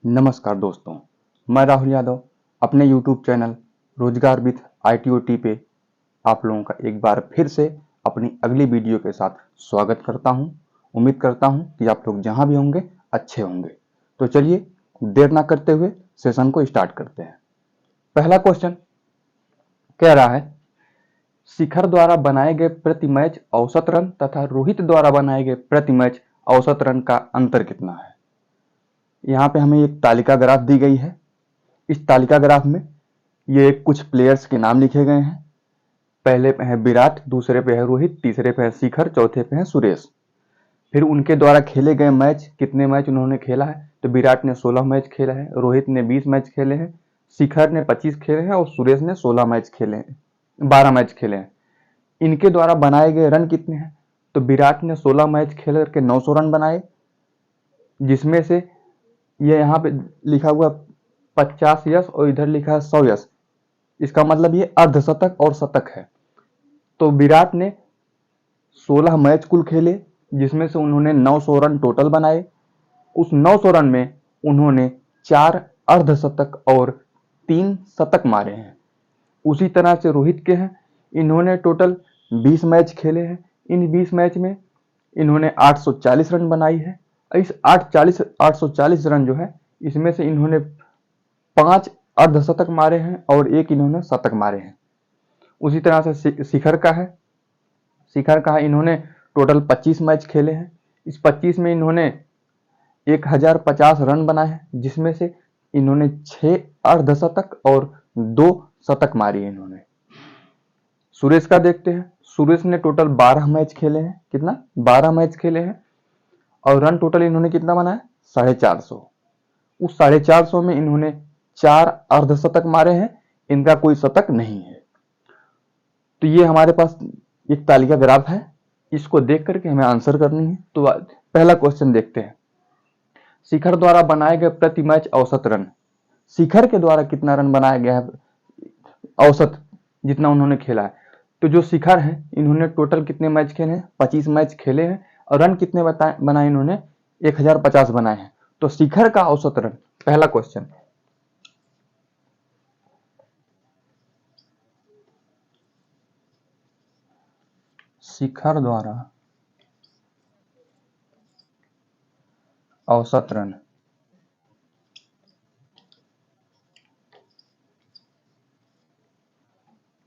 नमस्कार दोस्तों, मैं राहुल यादव अपने YouTube चैनल रोजगार विथ ITOT पे आप लोगों का एक बार फिर से अपनी अगली वीडियो के साथ स्वागत करता हूं। उम्मीद करता हूं कि आप लोग जहां भी होंगे अच्छे होंगे। तो चलिए देर ना करते हुए सेशन को स्टार्ट करते हैं। पहला क्वेश्चन कह रहा है, शिखर द्वारा बनाए गए प्रति मैच औसत रन तथा रोहित द्वारा बनाए गए प्रति मैच औसत रन का अंतर कितना है। यहाँ पे हमें एक तालिका ग्राफ दी गई है। इस तालिका ग्राफ में ये कुछ प्लेयर्स के नाम लिखे गए हैं। पहले पे है विराट, दूसरे पे है रोहित, तीसरे पे है शिखर, चौथे पे है सुरेश। फिर उनके द्वारा खेले गए मैच, कितने मैच उन्होंने खेला है, तो विराट ने 16 मैच खेला है, रोहित ने 20 मैच खेले हैं, शिखर ने 25 खेले हैं और सुरेश ने 16 मैच खेले हैं, 12 मैच खेले हैं। इनके द्वारा बनाए गए रन कितने हैं, तो विराट ने 16 मैच खेल करके 900 रन बनाए, जिसमें से ये यहाँ पे लिखा हुआ 50 यस और इधर लिखा है 100 यस। इसका मतलब ये अर्धशतक और शतक है। तो विराट ने 16 मैच कुल खेले, जिसमें से उन्होंने 900 रन टोटल बनाए। उस 900 रन में उन्होंने 4 अर्धशतक और 3 शतक मारे हैं। उसी तरह से रोहित के हैं, इन्होंने टोटल 20 मैच खेले हैं। इन 20 मैच में इन्होंने 840 रन बनाई है। इस 840 रन जो है, इसमें से इन्होंने 5 अर्धशतक मारे हैं और एक इन्होंने शतक मारे हैं। उसी तरह से शिखर का है, इन्होंने टोटल 25 मैच खेले हैं। इस 25 में इन्होंने 1050 रन बनाए हैं, जिसमें से इन्होंने 6 अर्धशतक और 2 शतक मारी है इन्होंने। सुरेश का देखते हैं। सुरेश ने टोटल 12 मैच खेले हैं। कितना? 12 मैच खेले हैं और रन टोटल इन्होंने कितना बनाया? 450। उस 450 में इन्होंने 4 अर्धशतक मारे हैं, इनका कोई शतक नहीं है। तो ये हमारे पास एक तालिका ग्राफ है, इसको देख करके हमें आंसर करनी है। तो पहला क्वेश्चन देखते हैं, शिखर द्वारा बनाए गए प्रति मैच औसत रन। शिखर के द्वारा कितना रन बनाया गया है, औसत जितना उन्होंने खेला है। तो जो शिखर है, इन्होंने टोटल कितने मैच खेले हैं? 25 मैच खेले हैं और रन कितने बनाए इन्होंने? 1050 बनाए हैं। तो शिखर का औसत रन, पहला क्वेश्चन, शिखर द्वारा औसत रन,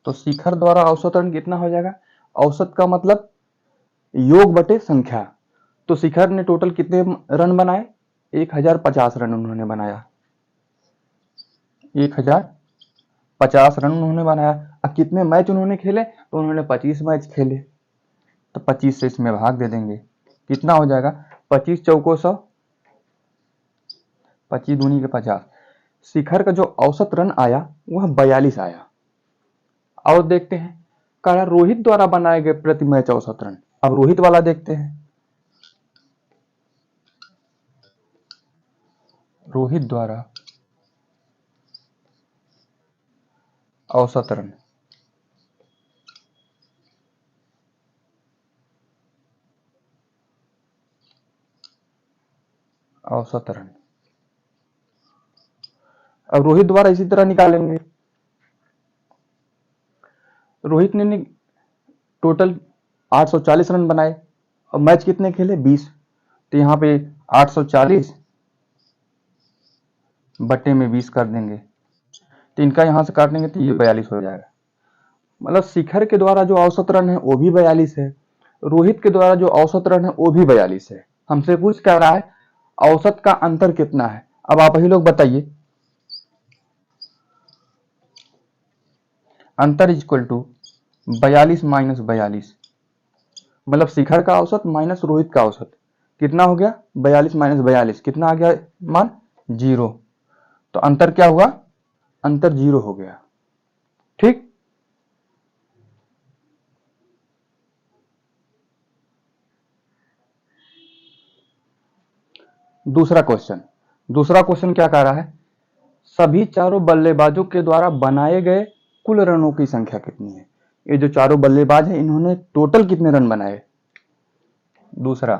तो शिखर द्वारा औसत रन कितना हो जाएगा? औसत का मतलब योग बटे संख्या। तो शिखर ने टोटल कितने रन बनाए? 1050 रन उन्होंने बनाया। 1050 रन उन्होंने बनाया। अब कितने मैच उन्होंने खेले? तो उन्होंने 25 मैच खेले। तो 25 से इसमें भाग दे देंगे, कितना हो जाएगा? 25 चौको 100, 25 दूनी के 50। शिखर का जो औसत रन आया वह 42 आया। और देखते हैं, कहा रोहित द्वारा बनाए गए प्रति मैच औसत रन। अब रोहित वाला देखते हैं। रोहित द्वारा औसत रन, औसत रन। अब रोहित द्वारा इसी तरह निकालेंगे। रोहित ने टोटल 840 रन बनाए और मैच कितने खेले? 20। तो यहाँ पे 840 बटे में 20 कर देंगे, तो इनका यहां से काटेंगे तो ये 42 हो जाएगा। मतलब शिखर के द्वारा जो औसत रन है वो भी 42 है, रोहित के द्वारा जो औसत रन है वो भी 42 है। हमसे पूछ क्या रहा है, औसत का अंतर कितना है। अब आप ही लोग बताइए, अंतर इज इक्वल टू 42 माइनस 42, मतलब शिखर का औसत माइनस रोहित का औसत कितना हो गया? 42 माइनस 42 कितना आ गया मान? 0। तो अंतर क्या हुआ? अंतर 0 हो गया। ठीक। दूसरा क्वेश्चन क्या कह रहा है, सभी चारों बल्लेबाजों के द्वारा बनाए गए कुल रनों की संख्या कितनी है। ये जो चारों बल्लेबाज हैं, इन्होंने टोटल कितने रन बनाए? दूसरा,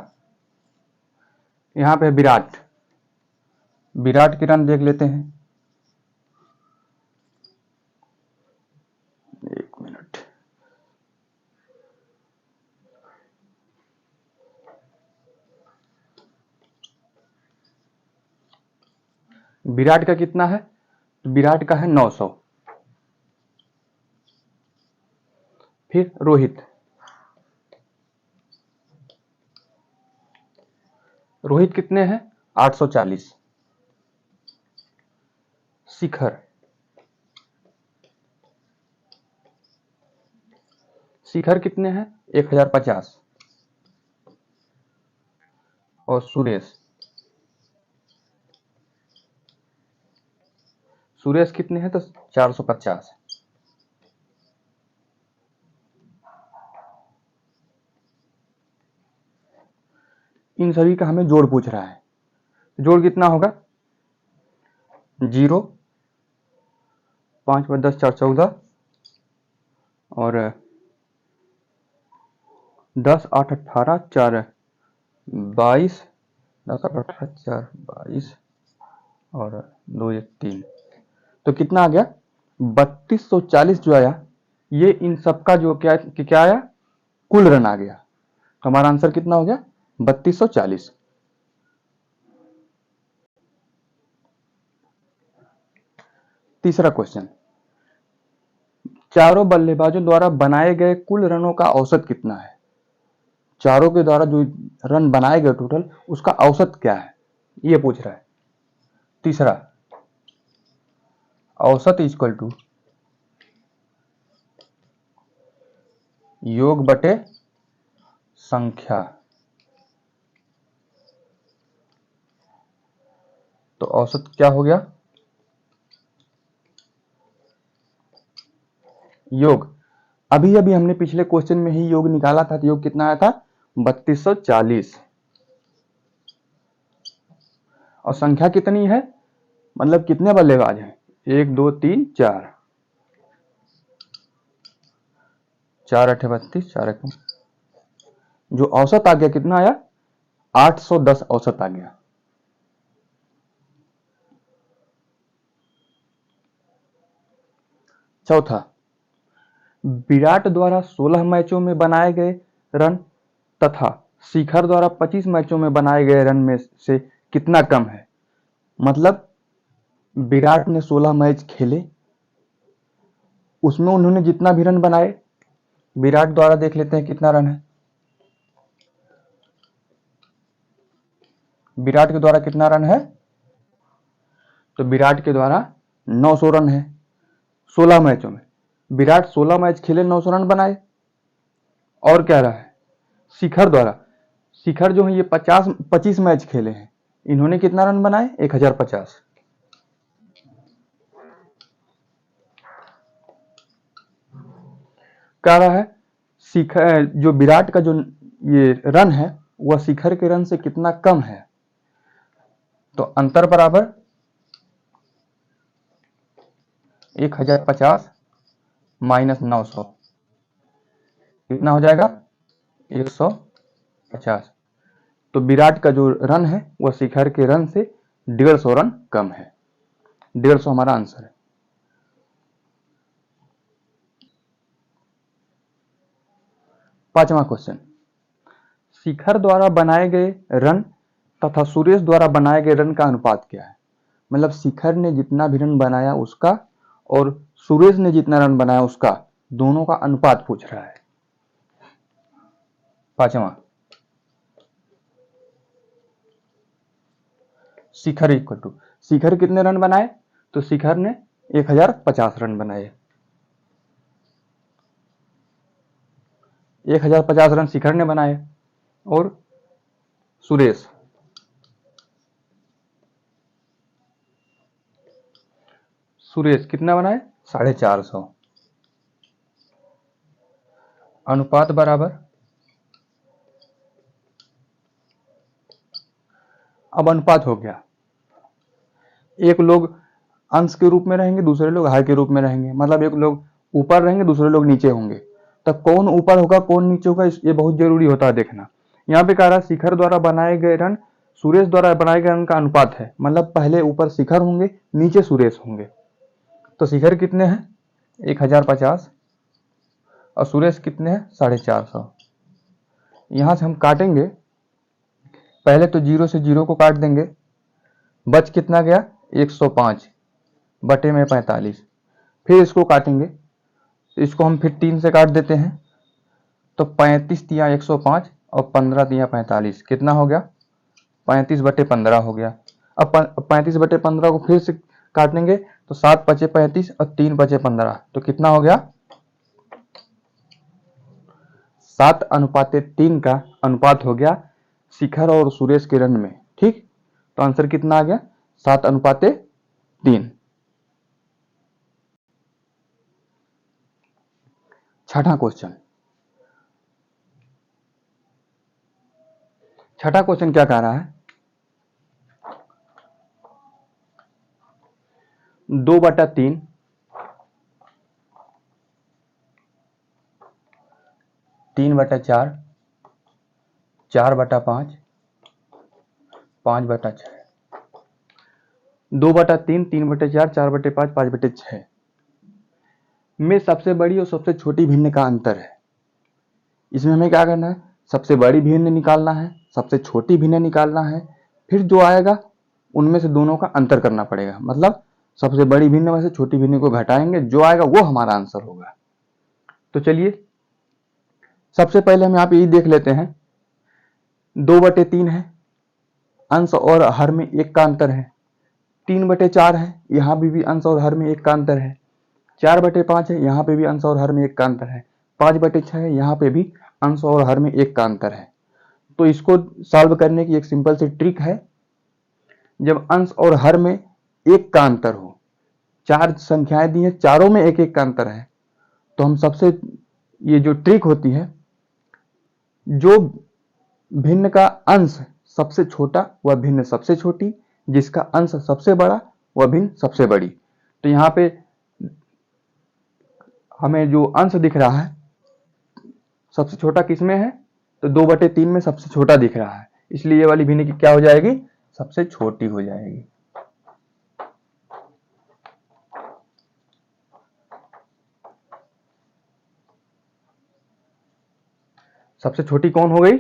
यहां पे विराट, विराट के रन देख लेते हैं। एक मिनट। विराट का कितना है? विराट का है 900। फिर रोहित, रोहित कितने हैं? 840। शिखर, शिखर कितने हैं? 1050। और सुरेश, सुरेश कितने हैं? तो 450। इन सभी का हमें जोड़ पूछ रहा है। जोड़ कितना होगा? 0, 5 + 10 = 14 और 10 8 18 4 22, 10 8 18 4 22 और 2 1 3। तो कितना आ गया? 3240 जो आया, ये इन सबका जो क्या आया? कुल रन आ गया। तो हमारा आंसर कितना हो गया? 3240। तीसरा क्वेश्चन, चारों बल्लेबाजों द्वारा बनाए गए कुल रनों का औसत कितना है? चारों के द्वारा जो रन बनाए गए टोटल, उसका औसत क्या है, ये पूछ रहा है। तीसरा, औसत इक्वल टू योग बटे संख्या। तो औसत क्या हो गया? योग। अभी अभी हमने पिछले क्वेश्चन में ही योग निकाला था, तो योग कितना आया था? 3240। और संख्या कितनी है, मतलब कितने बल्लेबाज हैं? 1 2 3 4, 4 8 32, 4 1। जो औसत आ गया कितना आया? 810 औसत आ गया। चौथा, विराट द्वारा 16 मैचों में बनाए गए रन तथा शिखर द्वारा 25 मैचों में बनाए गए रन में से कितना कम है? मतलब विराट ने 16 मैच खेले, उसमें उन्होंने जितना भी रन बनाए, विराट द्वारा देख लेते हैं कितना रन है। विराट के द्वारा कितना रन है? तो विराट के द्वारा 900 रन है 16 मैचों में। विराट 16 मैच खेले, 900 रन बनाए। और क्या रहा है? शिखर द्वारा, शिखर जो है ये 25 मैच खेले हैं, इन्होंने कितना रन बनाए? 1050। कह रहा है शिखर, जो विराट का जो ये रन है वह शिखर के रन से कितना कम है। तो अंतर बराबर 1050 - 900 कितना हो जाएगा? 150। तो विराट का जो रन है वह शिखर के रन से 150 रन कम है। 150 हमारा आंसर है। पांचवा क्वेश्चन, शिखर द्वारा बनाए गए रन तथा सुरेश द्वारा बनाए गए रन का अनुपात क्या है? मतलब शिखर ने जितना भी रन बनाया उसका और सुरेश ने जितना रन बनाया उसका, दोनों का अनुपात पूछ रहा है। पांचवा, शिखर इक्वल टू, शिखर कितने रन बनाए? तो शिखर ने 1050 रन बनाए। 1050 रन शिखर ने बनाए। और सुरेश, सुरेश कितना बनाए? 450। अनुपात बराबर, अब अनुपात हो गया, एक लोग अंश के रूप में रहेंगे, दूसरे लोग हर के रूप में रहेंगे। मतलब एक लोग ऊपर रहेंगे, दूसरे लोग नीचे होंगे। तब कौन ऊपर होगा कौन नीचे होगा, ये बहुत जरूरी होता है देखना। यहाँ पे कह रहा है शिखर द्वारा बनाए गए रन सुरेश द्वारा बनाए गए अंक का अनुपात है, मतलब पहले ऊपर शिखर होंगे, नीचे सुरेश होंगे। तो शिखर कितने हैं? 1050 और सुरेश कितने हैं? 450। यहां से हम काटेंगे, पहले तो 0 से 0 को काट देंगे, बच कितना गया? 105 बटे में 45। फिर इसको काटेंगे, इसको हम फिर 3 से काट देते हैं, तो 35 दिया 105 और 15 दिया 45, कितना हो गया? 35 बटे 15 हो गया। अब 35 बटे 15 को फिर से काटेंगे, तो 7 बचे 35 और 3 बचे 15, तो कितना हो गया? 7:3 का अनुपात हो गया शिखर और सुरेश के रन में। ठीक, तो आंसर कितना आ गया? 7:3। छठा क्वेश्चन क्या कह रहा है? 2/3 3/4 4/5 5/6। 2/3 3/4 4/5 5/6 में सबसे बड़ी और सबसे छोटी भिन्न का अंतर है। इसमें हमें क्या करना है? सबसे बड़ी भिन्न निकालना है, सबसे छोटी भिन्न निकालना है, फिर जो आएगा उनमें से दोनों का अंतर करना पड़ेगा। मतलब सबसे बड़ी भिन्न में से छोटी भिन्न को घटाएंगे, जो आएगा वो हमारा आंसर होगा। तो चलिए सबसे पहले हम यहाँ पे यही देख लेते हैं, 2/3 है, अंश और हर में 1 का अंतर है। 3/4 है, यहाँ भी अंश और हर में 1 का अंतर है। 4/5 है, यहाँ पे भी अंश और हर में 1 का अंतर है। 5/6 है, यहाँ पे भी अंश और हर में 1 का अंतर है। तो इसको सॉल्व करने की एक सिंपल सी ट्रिक है, जब अंश और हर में 1 का अंतर हो, 4 संख्याएं दी हैं, चारों में 1 1 का अंतर है, तो हम सबसे, ये जो ट्रिक होती है, जो भिन्न का अंश सबसे छोटा वह भिन्न सबसे छोटी, जिसका अंश सबसे बड़ा वह भिन्न सबसे बड़ी। तो यहाँ पे हमें जो अंश दिख रहा है सबसे छोटा किसमें है? तो 2/3 में सबसे छोटा दिख रहा है, इसलिए ये वाली भिन्न की क्या हो जाएगी? सबसे छोटी हो जाएगी। सबसे छोटी कौन हो गई?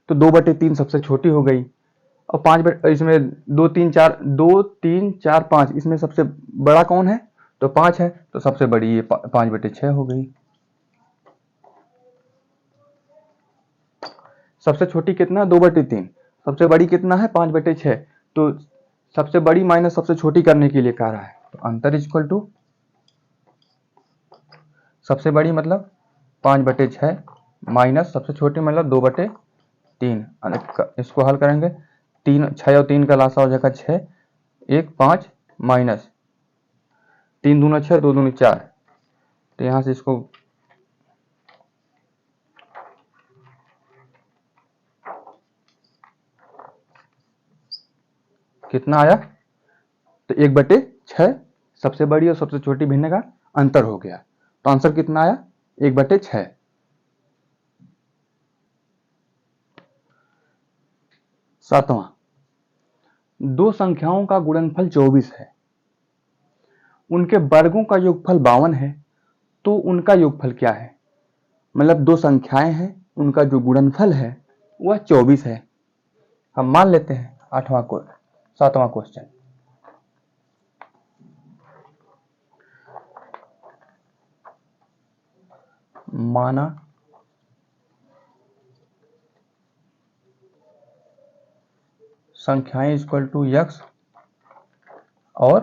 तो 2/3 सबसे छोटी हो गई। और 5 इसमें 2 3 4 5, इसमें सबसे बड़ा कौन है? तो 5 है, तो सबसे बड़ी ये 5/6 हो गई। सबसे छोटी कितना? 2/3। सबसे बड़ी कितना है? 5/6। तो सबसे बड़ी माइनस सबसे छोटी करने के लिए कह रहा है, तो अंतर इक्वल टू सबसे बड़ी मतलब 5/6 माइनस सबसे छोटी मतलब 2/3। इसको हल करेंगे, 6 और 3 का लासा हो जाएगा 6, 1 5 माइनस 3 दूना 6 2 दूनी 4। तो यहां से इसको कितना आया? तो 1/6 सबसे बड़ी और सबसे छोटी भिन्न का अंतर हो गया। तो आंसर कितना आया? 1/6। सातवां, दो संख्याओं का गुणनफल 24 है, उनके वर्गों का योगफल 52 है, तो उनका योगफल क्या है? मतलब दो संख्याएं हैं, उनका जो गुणनफल है वह 24 है। हम मान लेते हैं 7वां क्वेश्चन। माना संख्याएं इक्वल टू x और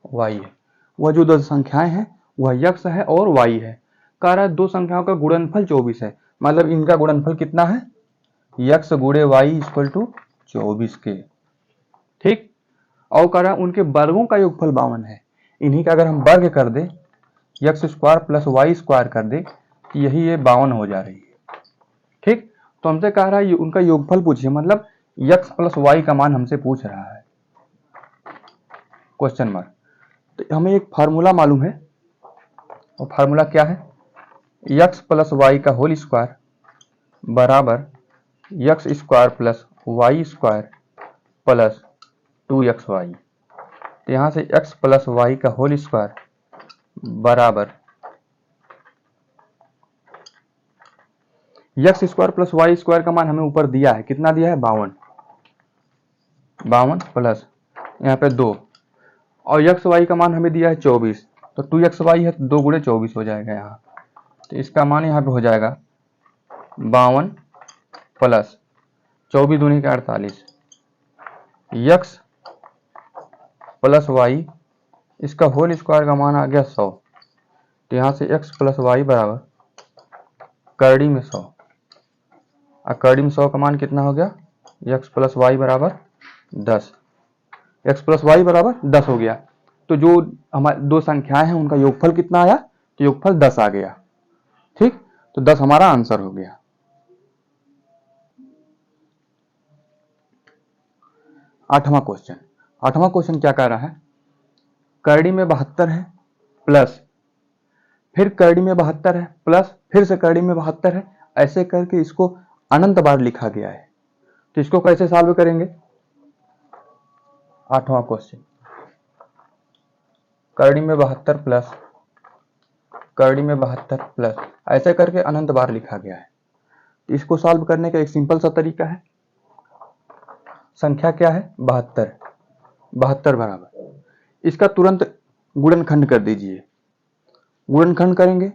y है। वह जो दो संख्याएं हैं वह x है और y है। कह रहा है दो संख्याओं का गुणनफल 24 है, मतलब इनका गुणनफल कितना है? x गुणे y इक्वल टू 24 के। ठीक, और कह रहा है उनके वर्गों का योगफल 52 है। इन्हीं का अगर हम वर्ग कर दे, x² प्लस y² कर दे, तो यही ये 52 हो जा रही है। ठीक, तो हमसे कह रहा है उनका योगफल पूछिए, मतलब x प्लस y का मान हमसे पूछ रहा है, क्वेश्चन मार्क। तो हमें एक फार्मूला मालूम है, और फार्मूला क्या है? x प्लस y का होल स्क्वायर बराबर x² plus Y square plus 2xy। तो यहाँ से x प्लस वाई का होल स्क्वायर बराबर X square plus Y square का मान हमें ऊपर दिया है, कितना दिया है 52 प्लस यहाँ पे 2 और एक्स वाई का मान हमें दिया है 24। तो 2xy है तो 2 गुणे 24 हो जाएगा यहाँ। तो इसका मान यहाँ पे हो जाएगा 52 प्लस 24 दूनी के 48 एक्स प्लस वाई, इसका होल स्क्वायर का मान आ गया 100। तो यहाँ से x प्लस वाई बराबर करड़ी में 100 और करड़ी में 100 का मान कितना हो गया, x प्लस वाई बराबर 10। x प्लस वाई बराबर 10 हो गया। तो जो हमारे दो संख्याएं हैं उनका योगफल कितना आया, तो योगफल 10 आ गया। ठीक, तो 10 हमारा आंसर हो गया। आठवां क्वेश्चन क्या कह रहा है, करड़ी में 72 है प्लस फिर करड़ी में 72 है प्लस फिर से करड़ी में 72 है, ऐसे करके इसको अनंत बार लिखा गया है। तो इसको कैसे सॉल्व करेंगे। आठवां क्वेश्चन, करड़ी में 72 प्लस करड़ी में 72 प्लस ऐसे करके अनंत बार लिखा गया है। तो इसको सॉल्व करने का एक सिंपल सा तरीका है, संख्या क्या है 72 बराबर इसका तुरंत गुणनखंड कर दीजिए। गुणनखंड करेंगे,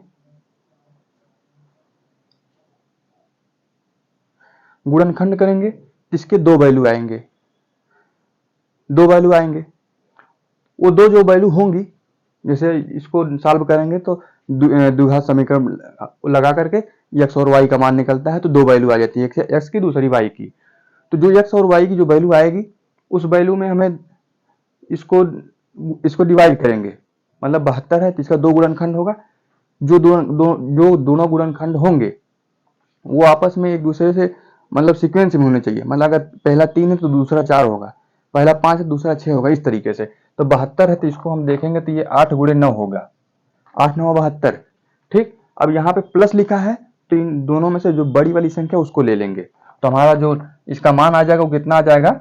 गुणनखंड करेंगे इसके दो वैल्यू आएंगे, वो दो जो वैल्यू होंगी, जैसे इसको सॉल्व करेंगे तो द्विघात समीकरण लगा करके x और y का मान निकलता है, तो दो वैल्यू आ जाती है, एक x की दूसरी y की। तो जो x और y की जो वैल्यू आएगी उस वैल्यू में हमें इसको डिवाइड करेंगे, मतलब 72 है तो इसका दो गुणनखंड होगा। जो दोनों गुणनखंड होंगे वो आपस में एक दूसरे से मतलब सीक्वेंस में होने चाहिए, मतलब अगर पहला 3 है तो दूसरा 4 होगा, पहला 5 है दूसरा 6 होगा, इस तरीके से। तो 72 है तो इसको हम देखेंगे तो ये 8 गुणे 9 होगा, 8 9 72। ठीक, अब यहाँ पे प्लस लिखा है तो इन दोनों में से जो बड़ी वाली संख्या उसको ले लेंगे, तो हमारा जो इसका मान आ जाएगा वो कितना आ जाएगा,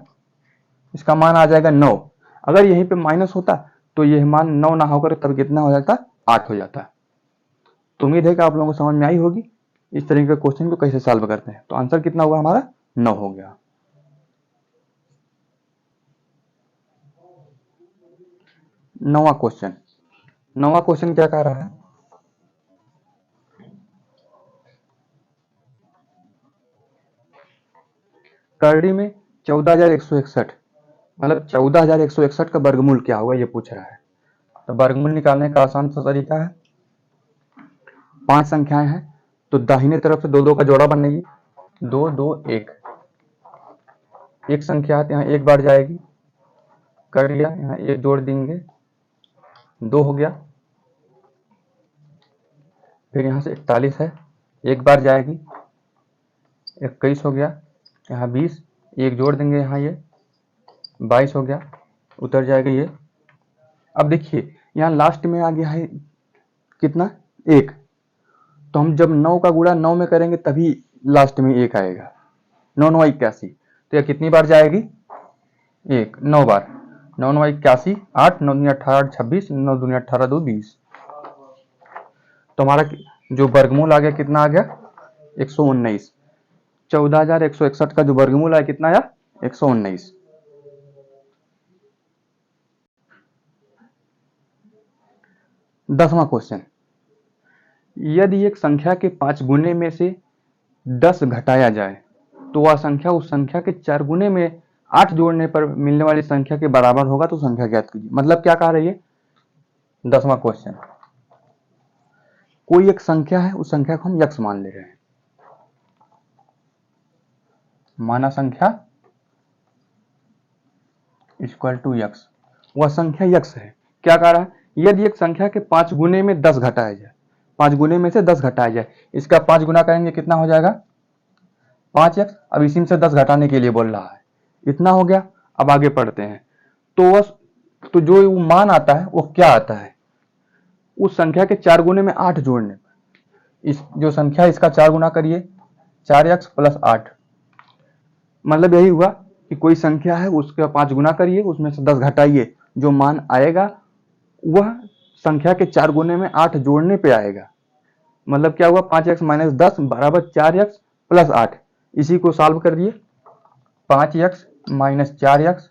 इसका मान आ जाएगा 9। अगर यहीं पे माइनस होता तो ये मान 9 ना होकर तब कितना हो जाता, 8 हो जाता। तो उम्मीद है कि आप लोगों को समझ में आई होगी इस तरीके के क्वेश्चन को कैसे सॉल्व करते हैं। तो आंसर कितना हुआ हमारा 9 हो गया। नौवां क्वेश्चन क्या कह रहा है, करड़ी में 14,161 मतलब 14,161 का वर्गमूल क्या होगा ये पूछ रहा है। तो वर्गमूल निकालने का आसान सा तरीका है, 5 संख्याएं हैं तो दाहिने तरफ से 2 का जोड़ा बनेगी, 2 2 1। एक संख्या है यहाँ एक बार जाएगी, कर लिया, यहाँ एक जोड़ देंगे 2 हो गया। फिर यहाँ से 41 है, एक बार जाएगी 21 हो गया, यहाँ 20 एक जोड़ देंगे, यहाँ ये 22 हो गया, उतर जाएगा ये। अब देखिए यहाँ लास्ट में आ गया है कितना 1, तो हम जब 9 का गुणा 9 में करेंगे तभी लास्ट में 1 आएगा, 9 9 81। तो यह कितनी बार जाएगी 1, 9 बार, 9 9 81, 8 9 दूनी 18 26, 9 दूनी 18 2 20। तो हमारा जो वर्गमूल आ गया कितना आ गया 119। 14,161 का जो वर्गमूल आया कितना आया 119। दसवां क्वेश्चन, यदि एक संख्या के 5 गुने में से 10 घटाया जाए तो वह संख्या उस संख्या के 4 गुने में 8 जोड़ने पर मिलने वाली संख्या के बराबर होगा, तो संख्या ज्ञात कीजिए। मतलब क्या कह रही है, 10वां क्वेश्चन, कोई एक संख्या है उस संख्या को हम यक्स मान ले रहे हैं, माना संख्या इक्वल टू यक्स, वह संख्या यक्स है। क्या कह रहा है, यदि एक संख्या के 5 गुने में 10 घटाया जाए, 5 गुने में से 10 घटाया जाए, इसका 5 गुना करेंगे कितना हो जाएगा 5x। अब इसी में से 10 घटाने के लिए बोल रहा है, इतना हो गया। अब आगे पढ़ते हैं, तो जो मान आता है वो क्या आता है, उस संख्या के 4 गुने में 8 जोड़ने पर इस जो संख्या है इसका 4 गुना करिए, 4x प्लस 8 मतलब यही हुआ कि कोई संख्या है उसका 5 गुना करिए, उसमें से 10 घटाइए, जो मान आएगा वह संख्या के 4 गुने में 8 जोड़ने पे आएगा। मतलब क्या हुआ, 5x माइनस 10 बराबर 4x प्लस 8। इसी को सॉल्व कर दिए, 5x माइनस 4x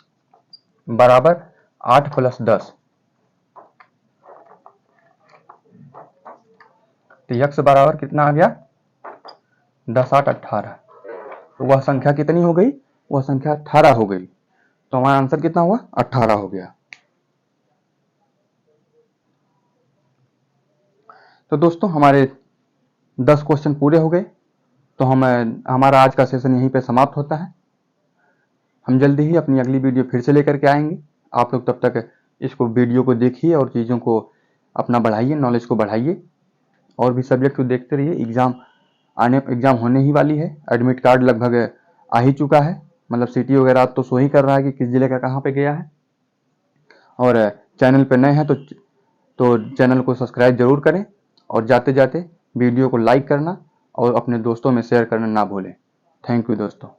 बराबर 8 प्लस 10। तो x बराबर कितना आ गया, 10 8 18। तो वह संख्या कितनी हो गई, वह संख्या 18 हो गई। तो हमारा आंसर कितना हुआ, 18 हो गया। तो दोस्तों हमारे 10 क्वेश्चन पूरे हो गए। तो हमारा आज का सेशन यहीं पे समाप्त होता है। हम जल्दी ही अपनी अगली वीडियो फिर से लेकर के आएंगे। आप लोग तब तक इसको वीडियो को देखिए और चीज़ों को अपना बढ़ाइए, नॉलेज को बढ़ाइए, और भी सब्जेक्ट को देखते रहिए। एग्ज़ाम होने ही वाली है। एडमिट कार्ड लगभग आ ही चुका है, मतलब सिटी वगैरह तो शो ही कर रहा है कि किस जिले का कहाँ पे गया है। और चैनल पे नए हैं तो चैनल को सब्सक्राइब जरूर करें, और जाते जाते वीडियो को लाइक करना और अपने दोस्तों में शेयर करना ना भूलें। थैंक यू दोस्तों।